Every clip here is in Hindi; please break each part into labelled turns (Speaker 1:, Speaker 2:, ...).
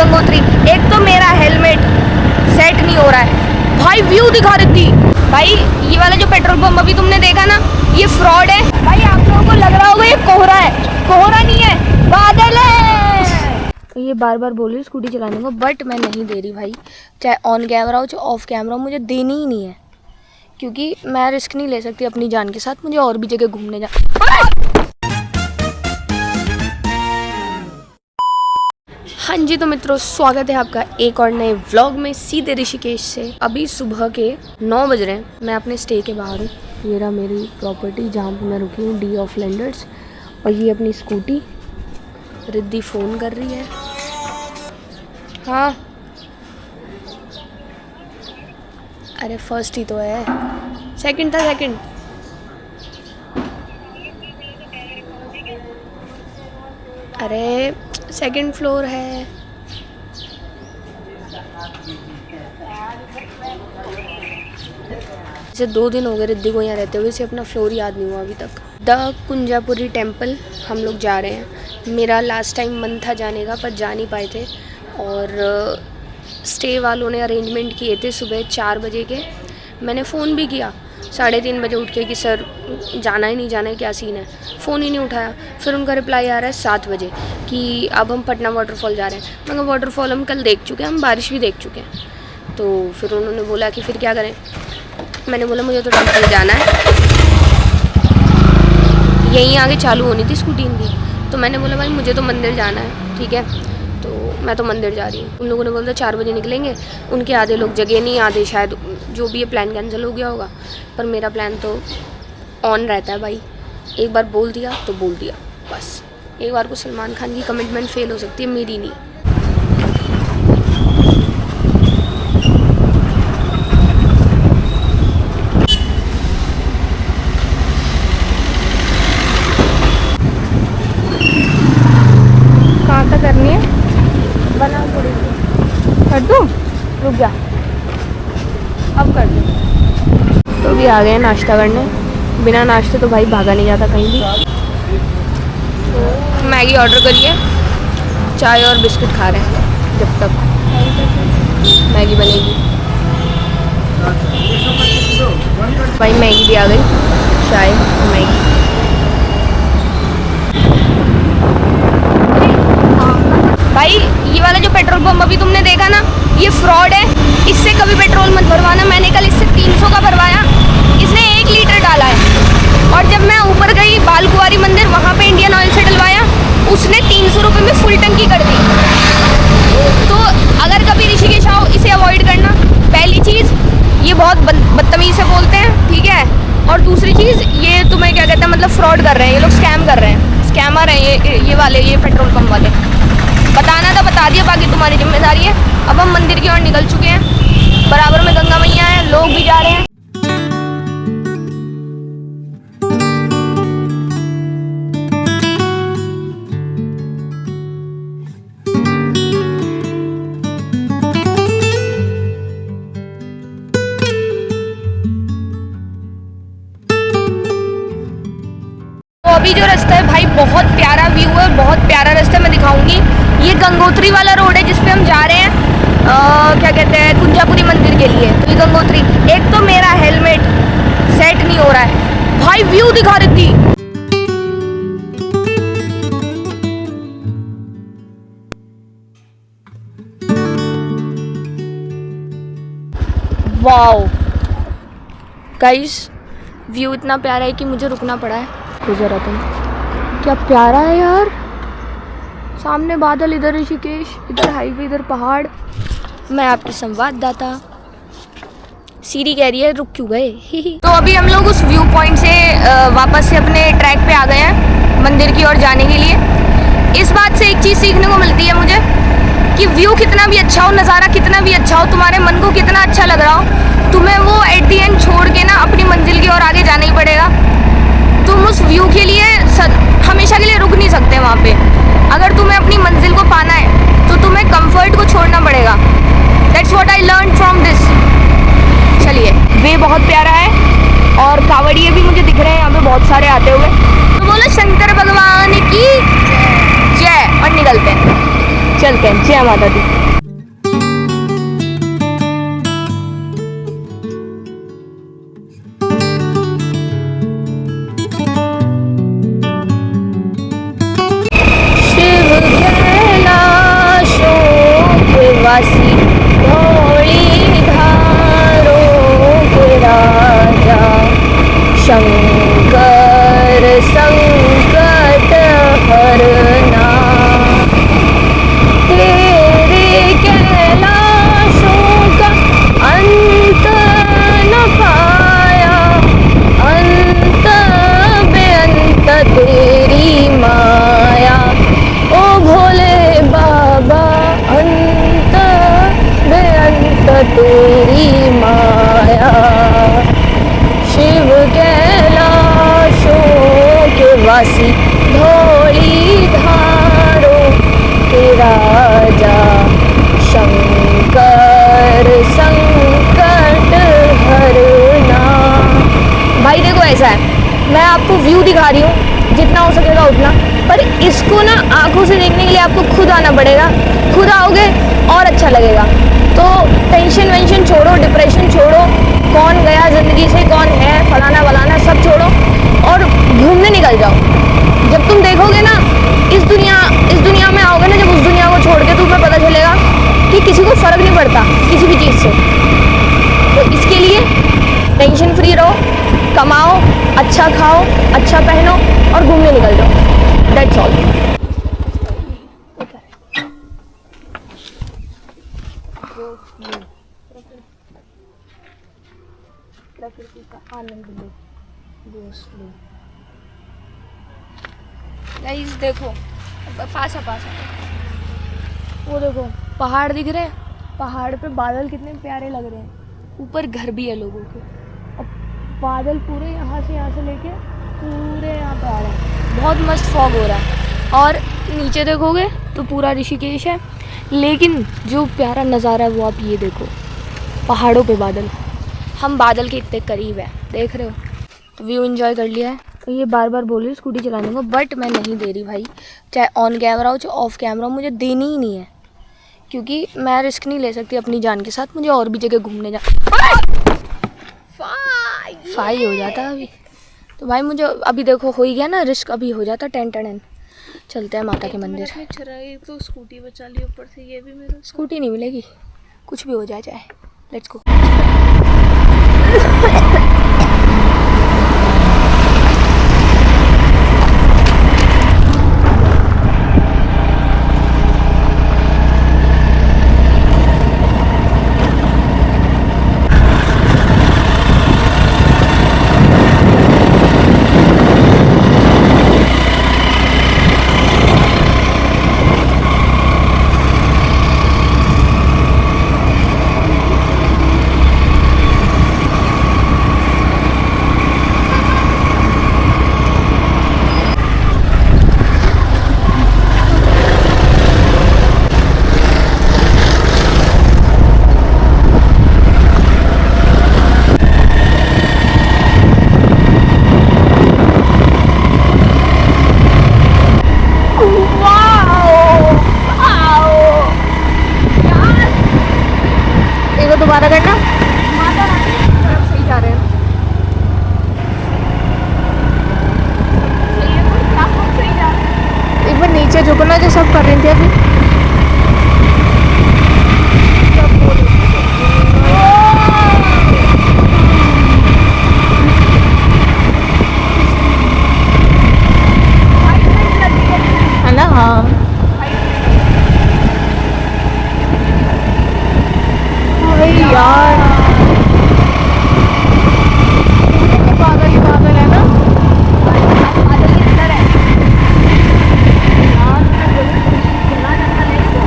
Speaker 1: गंगोत्री। एक तो मेरा हेलमेट सेट नहीं हो रहा है भाई, व्यू दिखा रही थी भाई। ये वाला जो पेट्रोल पंप अभी तुमने देखा ना, ये फ्रॉड है भाई। आप लोगों को लग रहा होगा ये कोहरा है, कोहरा नहीं है, बादल है। ये बार बार बोल रही स्कूटी चलाने को, बट मैं नहीं दे रही भाई। चाहे ऑन कैमरा हो चाहे ऑफ कैमरा हो, मुझे देनी ही नहीं है, क्योंकि मैं रिस्क नहीं ले सकती अपनी जान के साथ। मुझे और भी जगह घूमने जा। हाँ जी, तो मित्रों स्वागत है आपका एक और नए व्लॉग में सीधे ऋषिकेश से। अभी सुबह के 9 बज रहे हैं, मैं अपने स्टे के बाहर हूँ। ये रहा मेरी प्रॉपर्टी जहाँ पे मैं रुकी हूँ, डी ऑफ लैंडर्स। और ये अपनी स्कूटी। रिद्धि फ़ोन कर रही है। हाँ, अरे फर्स्ट ही तो है, सेकंड था सेकंड। अरे सेकंड फ्लोर है। जैसे 2 दिन हो गए रिद्धि को यहाँ रहते हुए, इसे अपना फ्लोर याद नहीं हुआ अभी तक। द कुंजापुरी टेम्पल हम लोग जा रहे हैं। मेरा लास्ट टाइम मन था जाने का, पर जा नहीं पाए थे। और स्टे वालों ने अरेंजमेंट किए थे सुबह 4 बजे के। मैंने फ़ोन भी किया 3:30 बजे उठ के कि सर जाना है नहीं जाना है, क्या सीन है। फ़ोन ही नहीं उठाया। फिर उनका रिप्लाई आ रहा है 7 बजे कि अब हम पटना वाटरफॉल जा रहे हैं। मैं कहा वाटरफॉल हम कल देख चुके हैं, हम बारिश भी देख चुके हैं। तो फिर उन्होंने बोला कि फिर क्या करें। मैंने बोला मुझे तो टेम्पल जाना है। यहीं आगे चालू होनी थी स्कूटी इनकी। तो मैंने बोला भाई मुझे तो मंदिर जाना है, ठीक है, तो मैं तो मंदिर जा रही हूँ। उन लोगों ने बोला 4 बजे निकलेंगे। उनके आधे लोग जगह नहीं, आधे शायद जो भी ये प्लान कैंसिल हो गया होगा। पर मेरा प्लान तो ऑन रहता है भाई। एक बार बोल दिया तो बोल दिया बस। एक बार को सलमान खान की कमिटमेंट फेल हो सकती है, मेरी नहीं। कहाँ तक करनी है? बना थोड़ी सी कर दूँ, रुक जा, अब कर दूँ। तो भी आ गए नाश्ता करने। बिना नाश्ते तो भाई भागा नहीं जाता कहीं भी। मैगी ऑर्डर करिए, चाय और बिस्किट खा रहे हैं जब तक मैगी बनेगी। भाई मैगी भी आ गई, चाय और मैगी। भाई ये वाला जो पेट्रोल पंप अभी तुमने देखा ना, ये फ्रॉड है। इससे कभी पेट्रोल मत भरवाना। मैंने कल इससे 300 का भरवाया, इसने 1 लीटर डाला है। और जब मैं ऊपर गई बाल कुंवारी मंदिर, वहाँ पे इंडियन ऑयल से डलवाया, उसने 300 रुपये में फुल टंकी कर दी। तो अगर कभी ऋषिकेश आओ, इसे अवॉइड करना। पहली चीज़, ये बहुत बदतमीज़ से बोलते हैं, ठीक है। और दूसरी चीज़, ये तुम्हें क्या कहते हैं, मतलब फ्रॉड कर रहे हैं ये लोग, स्कैम कर रहे हैं, स्कैमर हैं ये वाले, ये पेट्रोल पंप वाले। बताना था बता दिया, बाकी तुम्हारी जिम्मेदारी है। अब हम मंदिर की ओर निकल चुके हैं। बराबर में गंगा मैया है, लोग भी जा रहे हैं। तो अभी जो रास्ता है भाई, बहुत प्यारा व्यू है, बहुत प्यारा रास्ता मैं दिखाऊंगी। ये गंगोत्री वाला रोड है जिसपे हम जा रहे हैं, क्या कहते हैं, कुंजापुरी मंदिर के लिए। तो ये गंगोत्री। एक तो मेरा हेलमेट सेट नहीं हो रहा है भाई, व्यू दिखा रही थी। वाओ गाइस, व्यू इतना प्यारा है कि मुझे रुकना पड़ा है। गुजरा तुम, क्या प्यारा है यार। सामने बादल, इधर ऋषिकेश, इधर हाईवे, इधर पहाड़। मैं आपकी संवाददाता। सीरी कह रही है रुक क्यों गए। तो अभी हम लोग उस व्यू पॉइंट से वापस से अपने ट्रैक पे आ गए हैं मंदिर की ओर जाने के लिए। इस बात से एक चीज़ सीखने को मिलती है मुझे कि व्यू कितना भी अच्छा हो, नज़ारा कितना भी अच्छा हो, तुम्हारे मन को कितना अच्छा लग रहा हो, तुम्हें वो एट दी एंड छोड़ के ना अपनी मंजिल की ओर आगे जाना ही पड़ेगा। तुम उस व्यू के लिए हमेशा के लिए रुक नहीं सकते वहाँ पे। अगर तुम्हें अपनी मंजिल को पाना है तो तुम्हें कंफर्ट को छोड़ना पड़ेगा। That's what I learn from this. चलिए, वे बहुत प्यारा है और कावड़िए भी मुझे दिख रहे हैं यहाँ पे बहुत सारे आते हुए। तो बोलो शंकर भगवान की जय और निकलते हैं। चलते हैं। जय माता दी। वासी धौली धारों के राजा शंकर संकट हरना, तेरे कैलाशों का अंत न पाया, अंत बेअंत तेरी माया। ओ भोले बाबा अंत बेअंत तेरी माया। शिव कैलाशों के वासी धौली धारों के राजा शंकर संकट हरना। भाई देखो ऐसा है, मैं आपको व्यू दिखा रही हूँ जितना हो सकेगा उतना, पर इसको ना आंखों से देखने के लिए आपको खुद आना पड़ेगा। खुद आओगे और अच्छा लगेगा। तो टेंशन वेंशन छोड़ो, डिप्रेशन छोड़ो, कौन गया ज़िंदगी से, कौन है, फलाना वलाना सब छोड़ो और घूमने निकल जाओ। जब तुम देखोगे ना इस दुनिया में आओगे ना, जब उस दुनिया को छोड़ के तुम्हें पता चलेगा कि किसी को फ़र्क नहीं पड़ता किसी भी चीज़ से। तो इसके लिए टेंशन फ्री रहो, कमाओ, अच्छा खाओ, अच्छा पहनो और घूमने निकल जाओ। That's all. प्रकृति का आनंद लो, दोस्त लो। गाइस देखो, पास वो देखो पहाड़ दिख रहे हैं, पहाड़ पे बादल कितने प्यारे लग रहे हैं, ऊपर घर भी है लोगों के, और बादल पूरे यहाँ से लेके पूरे यहाँ पे आ रहे हैं। बहुत मस्त फॉग हो रहा है और नीचे देखोगे तो पूरा ऋषिकेश है, लेकिन जो प्यारा नज़ारा है वो आप ये देखो, पहाड़ों पे बादल, हम बादल के इतने करीब है, देख रहे हो। तो व्यू एंजॉय कर लिया है। तो ये बार बार बोल रही स्कूटी चलाने को, बट मैं नहीं दे रही भाई, चाहे ऑन कैमरा हो चाहे ऑफ कैमरा हो, मुझे देनी ही नहीं है, क्योंकि मैं रिस्क नहीं ले सकती अपनी जान के साथ। मुझे और भी जगह घूमने फाई हो जाता अभी तो भाई, मुझे अभी देखो हो ही गया ना रिस्क, अभी हो जाता टेन। चलते हैं माता के मंदिर।
Speaker 2: तो स्कूटी बचा ली, ऊपर से ये भी मेरा
Speaker 1: स्कूटी नहीं मिलेगी, कुछ भी हो जाए चाहे। Let's go. दोबारा करना। माता रानी की तरफ से ही जा रहे हैं। सही जा रहे हैं। एक बार नीचे झुकना जो सब कर रही थी अभी। है ना? हाँ यार, बादल ही बादल है ना, बादल की तरह है यार। कितना जंगल है इसको,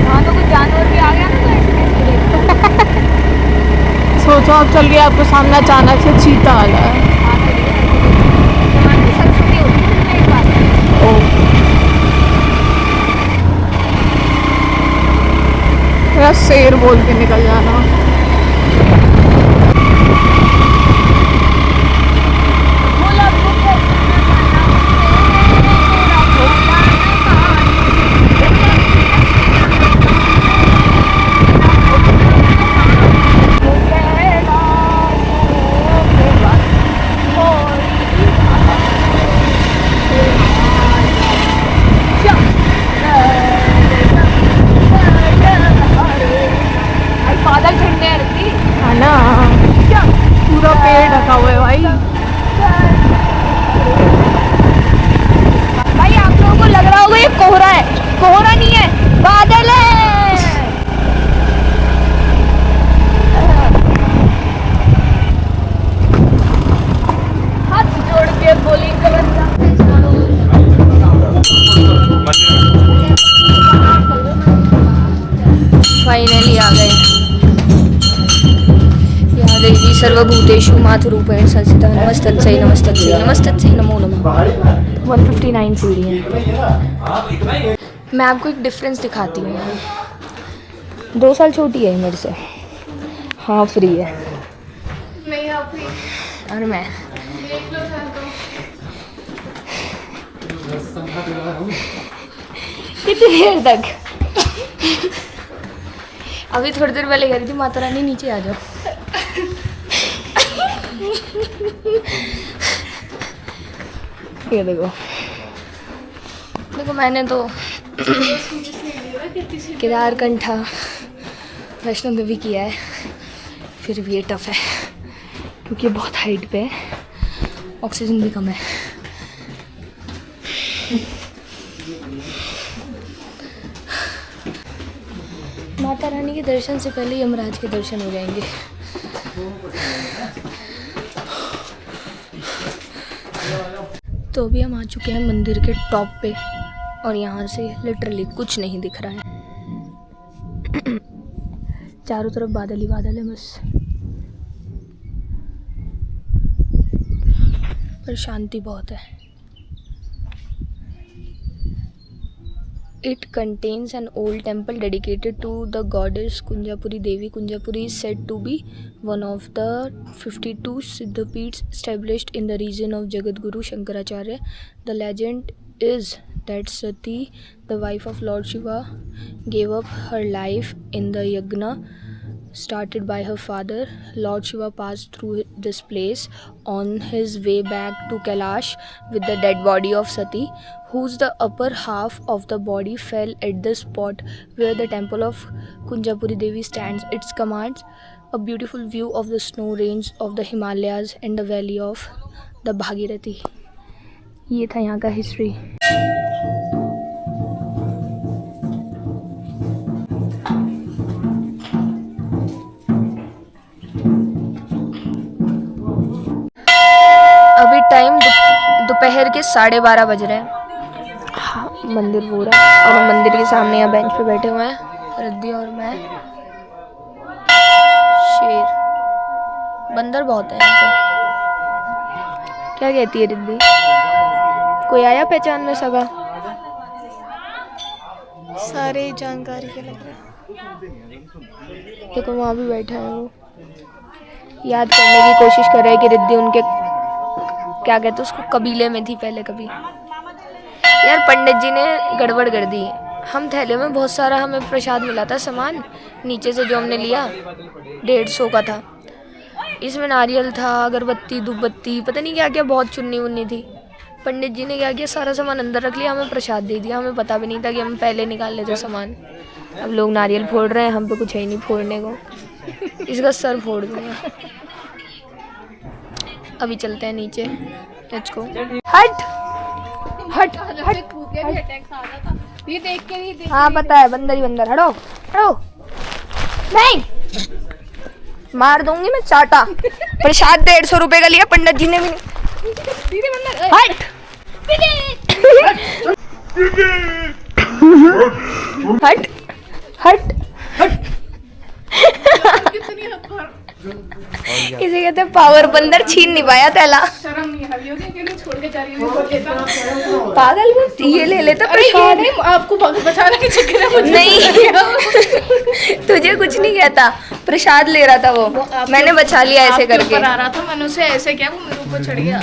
Speaker 1: यहाँ तो कुछ जानवर भी आ गया ना, तो ऐसे सोचो अब चल गया आपको सामने अचानक से चीता आ रहा है। सरस्वती होती है एक बार। मेरा शेर बोल के निकल जाना। बादल है। हाथ जोड़ के बोली फाइनली आ गए। या देवी सर्वभूतेषु मातृरूपेण संस्थिता नमस्तस्यै नमस्तस्यै नमस्तस्यै नमो नमः। 159 सीढ़ी है। मैं आपको एक डिफरेंस दिखाती हूँ। 2 साल छोटी है मेरे से। हाँ फ्री है।
Speaker 2: मैं यहाँ फ्री
Speaker 1: और मैं
Speaker 2: देख लो सर तो।
Speaker 1: कितनी देर तक? अभी थोड़ी देर पहले कह रही थी माता रानी नीचे आ जाओ। ये देखो देखो मैंने तो केदारकंठा वैष्णो देवी किया है, फिर भी ये टफ है क्योंकि ये बहुत हाइट पे है, ऑक्सीजन भी कम है। माता रानी के दर्शन से पहले यमराज के दर्शन हो जाएंगे। तो अभी हम आ चुके हैं मंदिर के टॉप पे और यहाँ से लिटरली कुछ नहीं दिख रहा है। चारों तरफ बादल ही बादल है बस, पर शांति बहुत है। It contains an old temple dedicated to the goddess Kunjapuri Devi. Kunjapuri is said to be one of the 52 Siddhapeeths established in the region of Jagadguru Shankaracharya. The legend is that Sati, the wife of Lord Shiva, gave up her life in the yagna started by her father. Lord Shiva passed through this place on his way back to Kailash with the dead body of Sati, whose the upper half of the body fell at the spot where the temple of Kunjapuri Devi stands. It commands a beautiful view of the snow range of the Himalayas and the valley of the Bhagirathi. ये था यहाँ का हिस्ट्री। अभी टाइम दोपहर के 12:30 बज रहे हैं। हाँ, मंदिर पूरा और हम मंदिर के सामने यहाँ बेंच पे बैठे हुए हैं, रिद्धि और मैं। शेर बंदर बहुत है यहाँ पे। क्या कहती है रिद्धि? कोई आया पहचान में सगा?
Speaker 2: सारे जानकारी के लग रहे हैं।
Speaker 1: देखो वहाँ भी बैठा है वो, याद करने की कोशिश कर रहा है कि रिद्धि उनके क्या कहते उसको कबीले में थी पहले कभी। यार पंडित जी ने गड़बड़ कर दी। हम थैले में बहुत सारा हमें प्रसाद मिला था सामान, नीचे से जो हमने लिया 150 का था। इसमें नारियल था, अगरबत्ती, धूपबत्ती, पता नहीं क्या क्या, बहुत चुन्नी उन्नी थी। पंडित जी ने क्या किया, सारा सामान अंदर रख लिया, हमें प्रसाद दे दिया। हमें पता भी नहीं था कि हम पहले निकाल लेते सामान। अब लोग नारियल फोड़ रहे हैं, हम पे कुछ है ही नहीं फोड़ने को। इसका सर फोड़ दूंगा। अभी चलते हैं नीचे। Let's go. हट हट हट।
Speaker 2: ये देख के नहीं देख।
Speaker 1: हाँ पता है, बंदर ही बंदर। हटो हटो। नहीं मार दूंगी मैं चाटा। प्रसाद 150 रुपए का लिया पंडित जी ने भी। हट हट हट हट। इसे कहते हैं पावर। बंदर छीन नहीं पाया थैला।
Speaker 2: शर्म नहीं आ रही होगी कि छोड़ के जा रही हूँ।
Speaker 1: पागल वो ये ले लेता प्रसाद।
Speaker 2: नहीं, आपको बचाने के चक्कर में मुझे
Speaker 1: नहीं तुझे कुछ नहीं कहता, प्रसाद ले रहा था वो मैंने बचा लिया ऐसे करके।
Speaker 2: आ रहा था, मैंने उसे ऐसे किया, वो मेरे ऊपर चढ़ गया।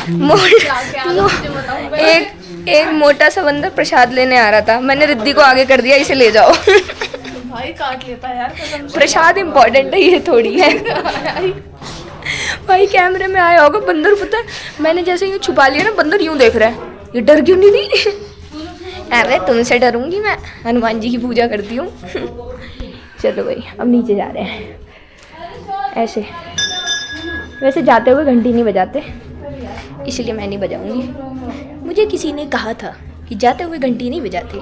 Speaker 1: एक मोटा सा बंदर प्रसाद लेने आ रहा था, मैंने रिद्धि को आगे कर दिया, इसे ले जाओ।
Speaker 2: भाई काट लेता यार कसम से।
Speaker 1: प्रसाद इम्पोर्टेंट है, ये थोड़ी है। भाई कैमरे में आया होगा बंदर, पता है मैंने जैसे यूँ छुपा लिया ना, बंदर यूँ देख रहा है, ये डर क्यों नहीं थी? अरे तुमसे डरूंगी मैं, हनुमान जी की पूजा करती हूँ। चलो भाई अब नीचे जा रहे हैं। ऐसे वैसे जाते हुए घंटी नहीं बजाते, इसलिए मैं नहीं बजाऊंगी। मुझे किसी ने कहा था कि जाते हुए घंटी नहीं बजाते।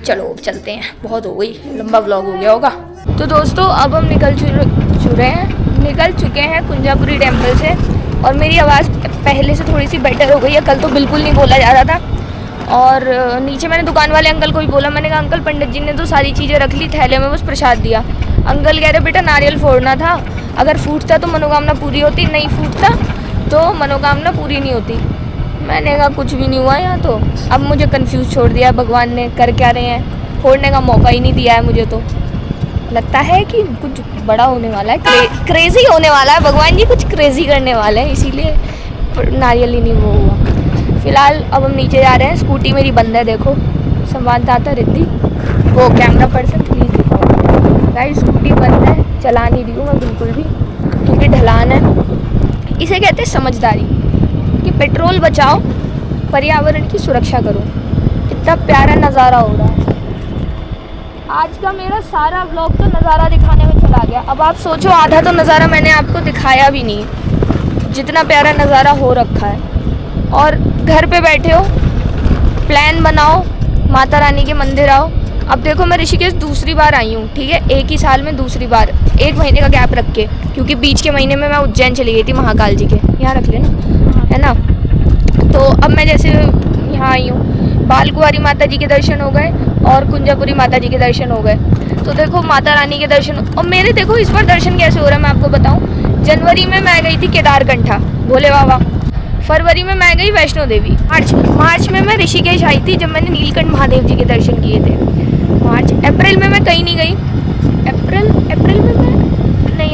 Speaker 1: चलो अब चलते हैं, बहुत हो गई, लंबा व्लॉग हो गया होगा। तो दोस्तों अब हम निकल चुके हैं कुंजापुरी टेम्पल से, और मेरी आवाज़ पहले से थोड़ी सी बेटर हो गई है। कल तो बिल्कुल नहीं बोला जा रहा था। और नीचे मैंने दुकान वाले अंकल को भी बोला, मैंने कहा अंकल पंडित जी ने तो सारी चीज़ें रख ली, थैले में बस प्रसाद दिया। अंकल कह रहे बेटा नारियल फोड़ना था, अगर फूटता तो मनोकामना पूरी होती, नहीं फूटता तो मनोकामना पूरी नहीं होती। मैंने कहा कुछ भी नहीं हुआ यहाँ तो। अब मुझे कंफ्यूज छोड़ दिया भगवान ने, कर क्या रहे हैं, फोड़ने का मौका ही नहीं दिया है मुझे। तो लगता है कि कुछ बड़ा होने वाला है, क्रेजी होने वाला है, भगवान जी कुछ क्रेजी करने वाले हैं, इसीलिए नारियल ही नहीं वो हुआ। फिलहाल अब हम नीचे जा रहे हैं। स्कूटी मेरी बंद है, देखो संवाददाता रिद्धि, वो कैमरा पर्सन प्लीज़ दिखाओ। गाइस स्कूटी बंद है, चला नहीं रही हूँ मैं बिल्कुल भी, क्योंकि ढलान है। इसे कहते हैं समझदारी, कि पेट्रोल बचाओ, पर्यावरण की सुरक्षा करो। कितना प्यारा नज़ारा हो रहा है। आज का मेरा सारा व्लॉग तो नज़ारा दिखाने में चला गया। अब आप सोचो आधा तो नज़ारा मैंने आपको दिखाया भी नहीं, जितना प्यारा नज़ारा हो रखा है। और घर पे बैठे हो, प्लान बनाओ, माता रानी के मंदिर आओ। अब देखो मैं ऋषिकेश दूसरी बार आई हूँ, ठीक है, एक ही साल में दूसरी बार, 1 महीने का गैप रख के, क्योंकि बीच के महीने में मैं उज्जैन चली गई थी महाकाल जी के, यहाँ रख लेना, है ना। तो अब मैं जैसे यहाँ आई हूँ, बाल कुंवारी माता जी के दर्शन हो गए और कुंजापुरी माता जी के दर्शन हो गए। तो देखो माता रानी के दर्शन, और मेरे देखो इस बार दर्शन कैसे हो रहा है मैं आपको बताऊँ। जनवरी में मैं गई थी केदारकंठा भोले बाबा, फरवरी में मैं गई वैष्णो देवी, मार्च में मैं ऋषिकेश आई थी जब मैंने नीलकंठ महादेव जी के दर्शन किए थे। अप्रैल में मैं कहीं नहीं गई,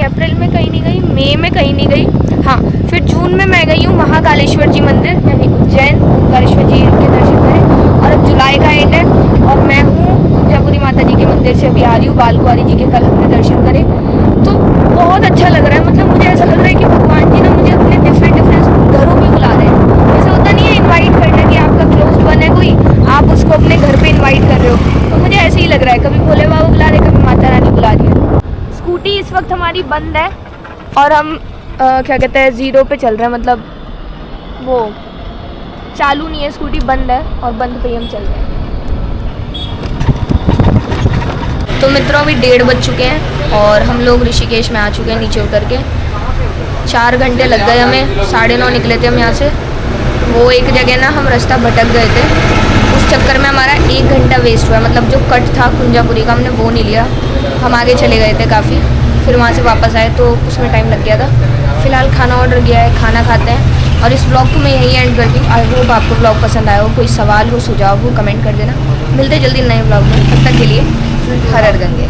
Speaker 1: अप्रैल में कहीं नहीं गई, मई में कहीं नहीं गई। हाँ, फिर जून में मैं गई हूँ महाकालेश्वर जी मंदिर यानी उज्जैन, ओंकारेश्वर जी के दर्शन करें। और अब जुलाई का एंड है और मैं हूँ कुंजापुरी माता जी के मंदिर से अभी आ रही हूँ, बाल कुंवारी जी के कल हमने दर्शन करे। तो बहुत अच्छा लग रहा है, मतलब मुझे ऐसा लग रहा है कि भगवान जी ना मुझे अपने डिफरेंट घरों पे बुला रहे हैं। ऐसा होता नहीं है इनवाइट करना कि आपका क्लोज्ड वन है कोई, आप उसको अपने घर पे इनवाइट कर रहे हो, तो मुझे ऐसे ही लग रहा है। कभी भोले बाबा बुला रहे, कभी माता रानी बुला रही है। स्कूटी इस वक्त हमारी बंद है और हम क्या कहते हैं 0 पे चल रहे हैं, मतलब वो चालू नहीं है, स्कूटी बंद है और बंद पे ही हम चल रहे हैं। तो मित्रों अभी 1:30 बज चुके हैं और हम लोग ऋषिकेश में आ चुके हैं नीचे उतर के। 4 घंटे लग गए हमें, 9:30 निकले थे हम यहाँ से। वो एक जगह ना हम रास्ता भटक गए थे, उस चक्कर में हमारा 1 घंटा वेस्ट हुआ। मतलब जो कट था कुंजापुरी का हमने वो नहीं लिया, हम आगे चले गए थे काफ़ी, फिर वहाँ से वापस आए तो उसमें टाइम लग गया था। फिलहाल खाना ऑर्डर किया है, खाना खाते हैं और इस ब्लॉग को मैं यहीं एंड करती हूँ। आई होप आपको ब्लॉग पसंद आया हो, कोई सवाल हो सुझाव हो कमेंट कर देना। मिलते जल्दी नए ब्लॉग में, तब तक के लिए हर हर गंगे।